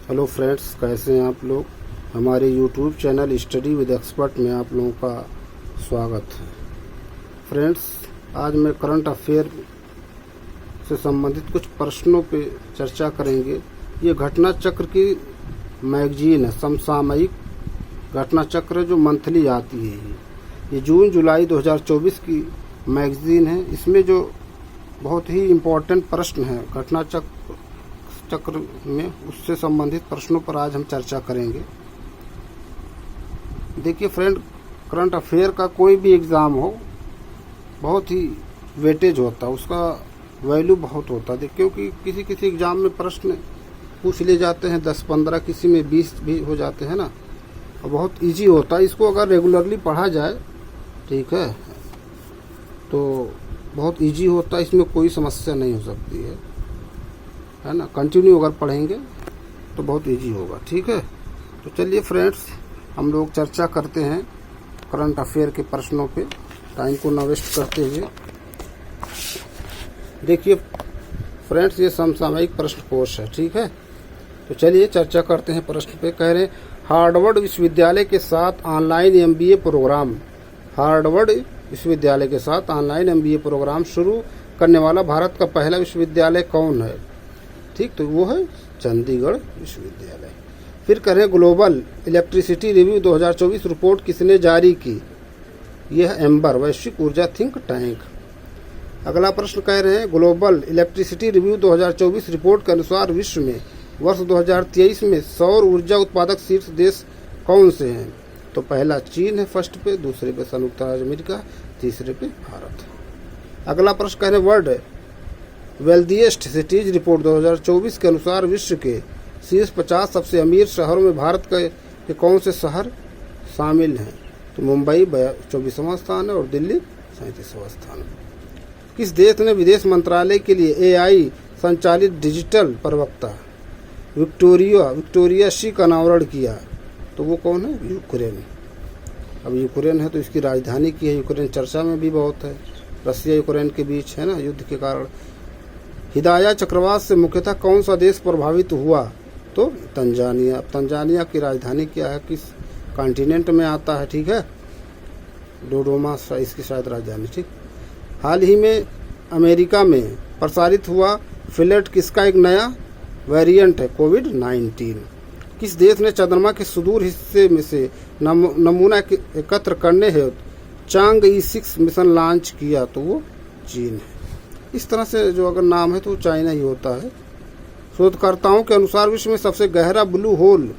Hello friends, कैसे हैं आप लोग। हमारे YouTube channel study with expert में आप लोगों का स्वागत है। फ्रेंड्स, आज मैं करंट अफेयर से संबंधित कुछ प्रश्नों पे चर्चा करेंगे। ये घटना चक्र की मैगजीन है, समसामयिक घटना चक्र है जो मंथली आती है। ये जून जुलाई 2024 की मैगजीन है। इसमें जो बहुत ही इम्पोर्टेंट प्रश्न है घटना चक्र में, उससे संबंधित प्रश्नों पर आज हम चर्चा करेंगे। देखिए फ्रेंड, करंट अफेयर का कोई भी एग्ज़ाम हो, बहुत ही वेटेज होता है, उसका वैल्यू बहुत होता है। क्योंकि किसी किसी एग्ज़ाम में प्रश्न पूछ लिए जाते हैं 10-15, किसी में 20 भी हो जाते हैं ना, और बहुत इजी होता है। इसको अगर रेगुलरली पढ़ा जाए, ठीक है, तो बहुत इजी होता है, इसमें कोई समस्या नहीं हो सकती है ना। कंटिन्यू अगर पढ़ेंगे तो बहुत इजी होगा, ठीक है। तो चलिए फ्रेंड्स, हम लोग चर्चा करते हैं करंट अफेयर के प्रश्नों पे, टाइम को न वेस्ट करते हुए। देखिए फ्रेंड्स, ये समसामयिक प्रश्न कोश है, ठीक है। तो चलिए चर्चा करते हैं प्रश्न पे। कह रहे हैं, हार्वर्ड विश्वविद्यालय के साथ ऑनलाइन एमबीए प्रोग्राम, हार्वर्ड विश्वविद्यालय के साथ ऑनलाइन एमबीए प्रोग्राम शुरू करने वाला भारत का पहला विश्वविद्यालय कौन है? ठीक, तो वो है चंडीगढ़ विश्वविद्यालय। फिर कह रहे हैं, ग्लोबल इलेक्ट्रिसिटी रिव्यू 2024 रिपोर्ट किसने जारी की? यह है एम्बर, वैश्विक ऊर्जा थिंक टैंक। अगला प्रश्न कह रहे हैं, ग्लोबल इलेक्ट्रिसिटी रिव्यू 2024 रिपोर्ट के अनुसार विश्व में वर्ष 2023 में सौर ऊर्जा उत्पादक शीर्ष देश कौन से हैं? तो पहला चीन है फर्स्ट पे, दूसरे पे संयुक्त राज्य अमेरिका, तीसरे पे भारत। अगला प्रश्न कह रहे हैं, वर्ल्ड वेल्दिएस्ट सिटीज रिपोर्ट 2024 के अनुसार विश्व के शीर्ष 50 सबसे अमीर शहरों में भारत के कौन से शहर शामिल हैं? तो मुंबई 24वां स्थान है और दिल्ली 37वां स्थान है। किस देश ने विदेश मंत्रालय के लिए एआई संचालित डिजिटल प्रवक्ता विक्टोरिया शी का अनावरण किया? तो वो कौन है? यूक्रेन। अब यूक्रेन है तो इसकी राजधानी की है। यूक्रेन चर्चा में भी बहुत है, रसिया यूक्रेन के बीच है ना, युद्ध के कारण। हिदाया चक्रवात से मुख्यतः कौन सा देश प्रभावित हुआ? तो तंजानिया। तंजानिया की राजधानी क्या है, किस कॉन्टिनेंट में आता है? ठीक है, डोडोमा इसकी शायद राजधानी। ठीक, हाल ही में अमेरिका में प्रसारित हुआ फिलेट किसका एक नया वेरिएंट है? कोविड-19। किस देश ने चंद्रमा के सुदूर हिस्से में से नमूना एकत्र करने हेतु चांग-ई 6 मिशन लॉन्च किया? तो वो चीन है। इस तरह से जो अगर नाम है तो चाइना ही होता है। शोधकर्ताओं के अनुसार विश्व में सबसे गहरा ब्लू होल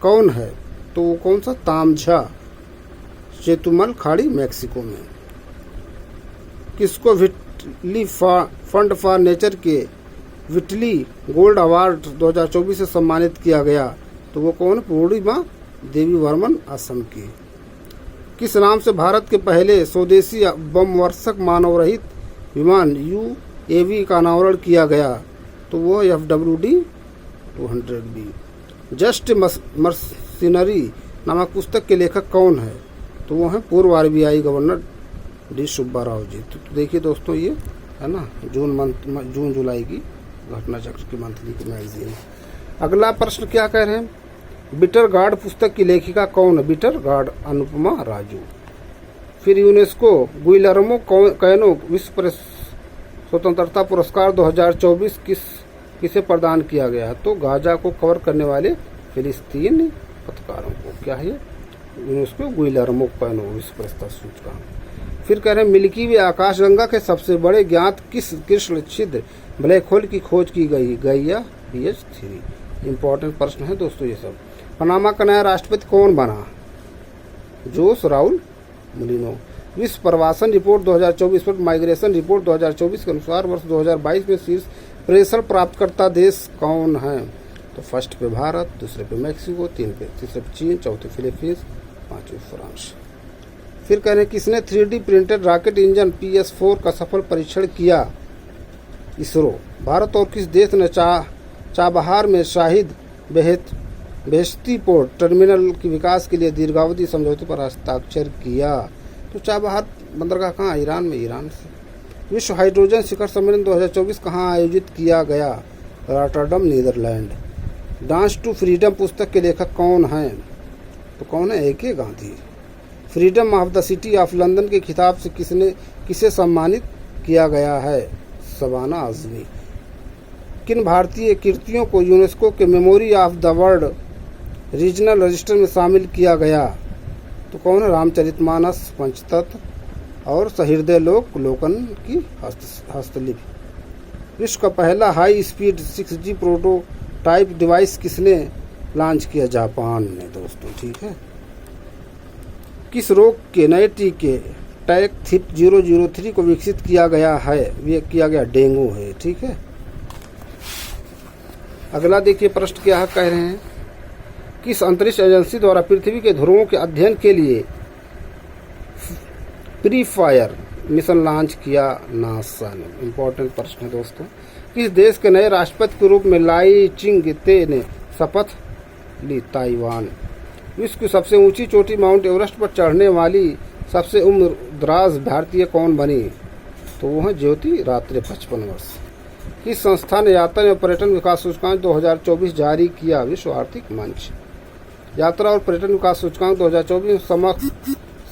कौन है? तो वो कौन सा? तामझा चेतुमल खाड़ी, मैक्सिको में। किसको विटली फंड फॉर नेचर के विटली गोल्ड अवार्ड 2024 से सम्मानित किया गया? तो वो कौन? पूर्णिमा देवी वर्मन, असम की। किस नाम से भारत के पहले स्वदेशी बम वर्षक मानव रहित विमान UAV का अनावरण किया गया? तो वो FWD-200B। जस्ट मर्सिनरी नामक पुस्तक के लेखक कौन है? तो वो हैं पूर्व RBI governor D Subba Rao ji. तो देखिए दोस्तों, ये है ना जून जुलाई की घटना चक्र की मंथली की मैगजीन है। अगला प्रश्न क्या कह रहे हैं, बिटर गार्ड पुस्तक की लेखिका कौन है? Bitter gourd Anupama Raju. फिर यूनेस्को गुइलर्मो कैनो विश्व स्वतंत्रता पुरस्कार 2024 किसे प्रदान किया गया? तो गाजा को कवर करने वाले फिलिस्तीनी पत्रकारों को। क्या है? यूनेस्को गुइलर्मो कैनो विश्व सूचकांक। फिर कह रहे हैं, मिल्की वे आकाशगंगा के सबसे बड़े ज्ञात किस कृष्ण छिद्र ब्लैक होल की खोज की गई? गैया PH3। इंपॉर्टेंट प्रश्न है दोस्तों ये सब। पनामा का नया राष्ट्रपति कौन बना? जोस राउल मुलिनो। विश्व प्रवासन रिपोर्ट 2024 पर माइग्रेशन रिपोर्ट 2024 के अनुसार वर्ष 2022 में शीर्ष प्रेशर प्राप्तकर्ता देश कौन है? तो फर्स्ट पे भारत, दूसरे पे मैक्सिको, तीसरे पे चीन, चौथे फिलीपींस, पांचवें फ्रांस। फिर कह रहे हैं, किसने 3D printed rocket engine PS4 का सफल परीक्षण किया? इसरो। भारत और किस देश ने चाबहार में शाहिद बेहश्ती पोर्ट टर्मिनल के विकास के लिए दीर्घावधि समझौते पर हस्ताक्षर किया? तो चाबहार बंदरगाह कहाँ? ईरान में, ईरान से। विश्व हाइड्रोजन शिखर सम्मेलन 2024 कहाँ आयोजित किया गया? Rotterdam, Netherlands. Dance to freedom पुस्तक के लेखक कौन हैं? तो कौन है? A.K. Gandhi. Freedom of the city of London के खिताब से किसे सम्मानित किया गया है? शबाना आजमी। किन भारतीय कृतियों को यूनेस्को के memory of the world regional register में शामिल किया गया? तो कौन है? रामचरितमानस, पंचतत्व और सहृदय लोकन की हस्तलिपि। विश्व का पहला high speed 6G prototype device किसने लॉन्च किया? जापान ने दोस्तों। ठीक है। किस रोग के नए टीके टैक 003 को विकसित किया गया है? ये किया गया डेंगू है। ठीक है। अगला देखिए प्रश्न क्या कह रहे हैं। किस अंतरिक्ष एजेंसी द्वारा पृथ्वी के ध्रुवों के अध्ययन के लिए प्री फायर मिशन लॉन्च किया? नासा ने। इंपॉर्टेंट प्रश्न है दोस्तों। किस देश के नए राष्ट्रपति के रूप में लाई चिंग-ते ने शपथ ली? ताइवान। विश्व की सबसे ऊंची चोटी माउंट एवरेस्ट पर चढ़ने वाली सबसे उम्रदराज भारतीय कौन बनी? तो वो है ज्योति रात्रे, 55 वर्ष। किस संस्था ने यात्रा एवं पर्यटन विकास सूचकांक 2024 जारी किया? विश्व आर्थिक मंच। यात्रा और पर्यटन विकास सूचकांक 2024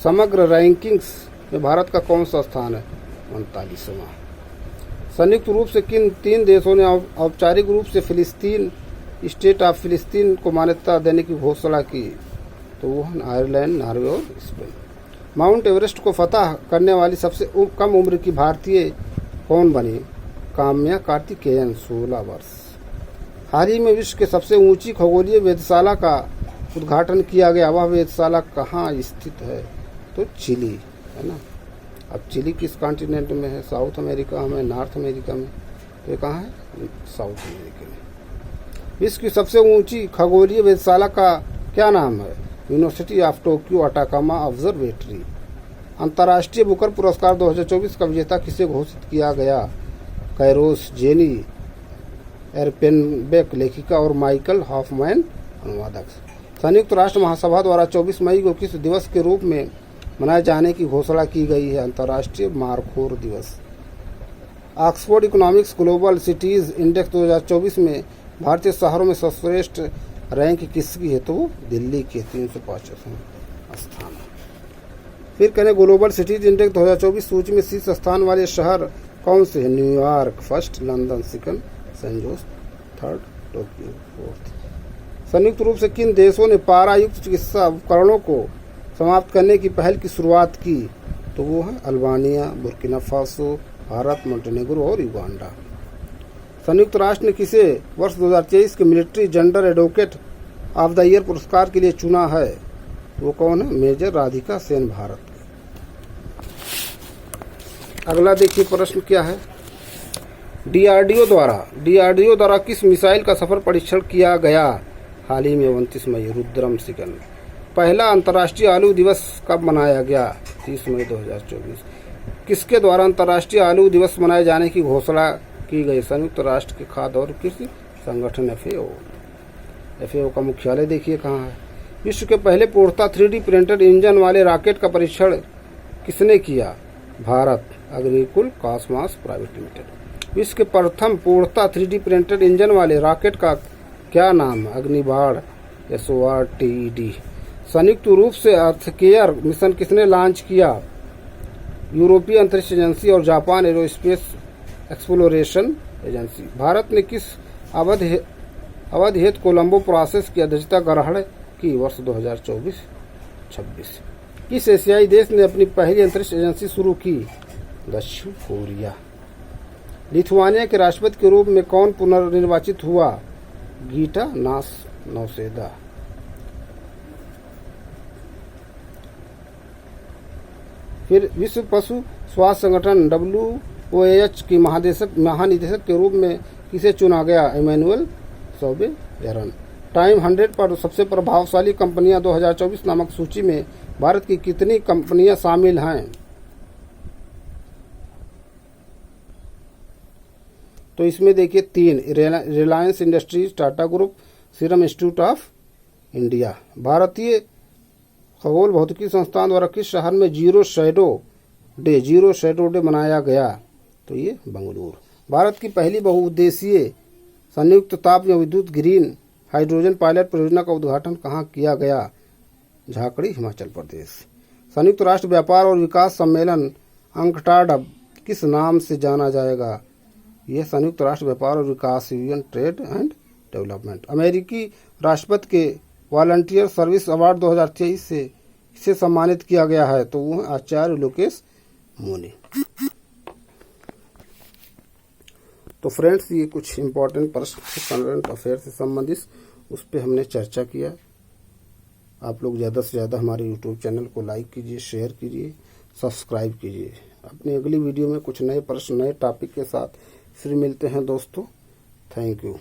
समग्र रैंकिंग्स में भारत का कौन सा स्थान है? 39वां। संयुक्त रूप से किन 3 देशों ने औपचारिक रूप से फिलिस्तीन स्टेट ऑफ फिलिस्तीन को मान्यता देने की घोषणा की? तो वो है आयरलैंड, नॉर्वे और स्पेन। माउंट एवरेस्ट को फतह करने वाली सबसे कम उम्र की भारतीय कौन बनी? काम्या कार्तिकेयन, 16 वर्ष। हाल ही में विश्व के सबसे ऊंची खगोलीय वेधशाला का उद्घाटन किया गया। वह वेधशाला कहाँ स्थित है? तो चिली है ना। अब चिली किस कॉन्टिनेंट में है? साउथ अमेरिका में, नॉर्थ अमेरिका में? तो ये कहाँ है? साउथ अमेरिका में। विश्व की सबसे ऊंची खगोलीय वेधशाला का क्या नाम है? University of Tokyo Atacama observatory. अंतर्राष्ट्रीय बुकर पुरस्कार 2024 का विजेता किसे घोषित किया गया? कैरोस जेनी एरपेनबेक, लेखिका, और माइकल हॉफमैन, अनुवादक। संयुक्त राष्ट्र महासभा द्वारा 24 मई को किस दिवस के रूप में मनाए जाने की घोषणा की गई है? अंतर्राष्ट्रीय मारखोर दिवस। Oxford economics global cities index 2024 में भारतीय शहरों में सर्वश्रेष्ठ रैंक किसकी है? तो दिल्ली के 350वां स्थान। फिर करें ग्लोबल सिटीज इंडेक्स 2024 सूची में शीर्ष स्थान वाले शहर कौन से हैं? New York first, London second, San Jose third, Tokyo fourth. संयुक्त रूप से किन देशों ने पारायुक्त चिकित्सा उपकरणों को समाप्त करने की पहल की शुरुआत की? तो वो है Albania, Burkina Faso, Bharat, Montenegro और युगांडा। संयुक्त राष्ट्र ने किसे वर्ष 2023 के military gender advocate of the year पुरस्कार के लिए चुना है? वो कौन है? मेजर राधिका सेन, भारत। अगला देखिए प्रश्न क्या है। डीआरडीओ द्वारा किस मिसाइल का सफल परीक्षण किया गया? हाल ही में 29 मई, रुद्रम सेकंड। पहला अंतर्राष्ट्रीय आलू दिवस कब मनाया गया? 30 मई 2024। किसके द्वारा अंतर्राष्ट्रीय आलू दिवस मनाए जाने की घोषणा की गई? संयुक्त राष्ट्र के खाद्य और कृषि संगठन FAO का मुख्यालय देखिए कहाँ है। विश्व के पहले पूर्णतः 3D प्रिंटेड इंजन वाले रॉकेट का परीक्षण किसने किया? Bharat, Agnikul Cosmos private limited. विश्व के प्रथम पूर्णतः 3D प्रिंटेड इंजन वाले रॉकेट का क्या नाम है? अग्निबाण, SORTED। संयुक्त रूप से अर्थकेयर मिशन किसने लॉन्च किया? यूरोपीय अंतरिक्ष एजेंसी और Japan aerospace exploration agency. Bharat ने किस अवधि हेतु कोलंबो प्रोसेस की अध्यक्षता ग्रहण की? वर्ष 2024-26। किस एशियाई देश ने अपनी पहली अंतरिक्ष एजेंसी शुरू की? दक्षिण कोरिया। लिथुआनिया के राष्ट्रपति के रूप में कौन पुनर्निर्वाचित हुआ? गीटानास नौसेदा। फिर विश्व पशु स्वास्थ्य संगठन WOAH की महानिदेशक के रूप में किसे चुना गया? इमैनुअल सोबेरन। टाइम 100 पर सबसे प्रभावशाली कंपनियां 2024 नामक सूची में भारत की कितनी कंपनियां शामिल हैं? तो इसमें देखिए 3, Reliance industries, Tata group, serum institute of India. भारतीय खगोल भौतिकी संस्थान द्वारा किस शहर में जीरो शैडो डे मनाया गया? तो ये बेंगलुरु। भारत की पहली बहुउद्देशीय संयुक्त ताप या विद्युत ग्रीन हाइड्रोजन पायलट परियोजना का उद्घाटन कहाँ किया गया? झाकड़ी, हिमाचल प्रदेश। संयुक्त राष्ट्र व्यापार और विकास सम्मेलन अंकटाड अब किस नाम से जाना जाएगा? यह संयुक्त राष्ट्र व्यापार और विकास, यूएन ट्रेड एंड डेवलपमेंट। अमेरिकी राष्ट्रपति के वॉलंटियर सर्विस अवार्ड 2023 से किसे सम्मानित किया गया है? तो वो आचार्य लोकेश मुनि। तो फ्रेंड्स, ये कुछ इंपॉर्टेंट प्रश्न करंट अफेयर से संबंधित, उस पर हमने चर्चा किया। आप लोग ज़्यादा से ज़्यादा हमारे यूट्यूब चैनल को लाइक कीजिए, शेयर कीजिए, सब्सक्राइब कीजिए। अपनी अगली वीडियो में कुछ नए प्रश्न, नए टॉपिक के साथ फिर मिलते हैं दोस्तों। Thank you.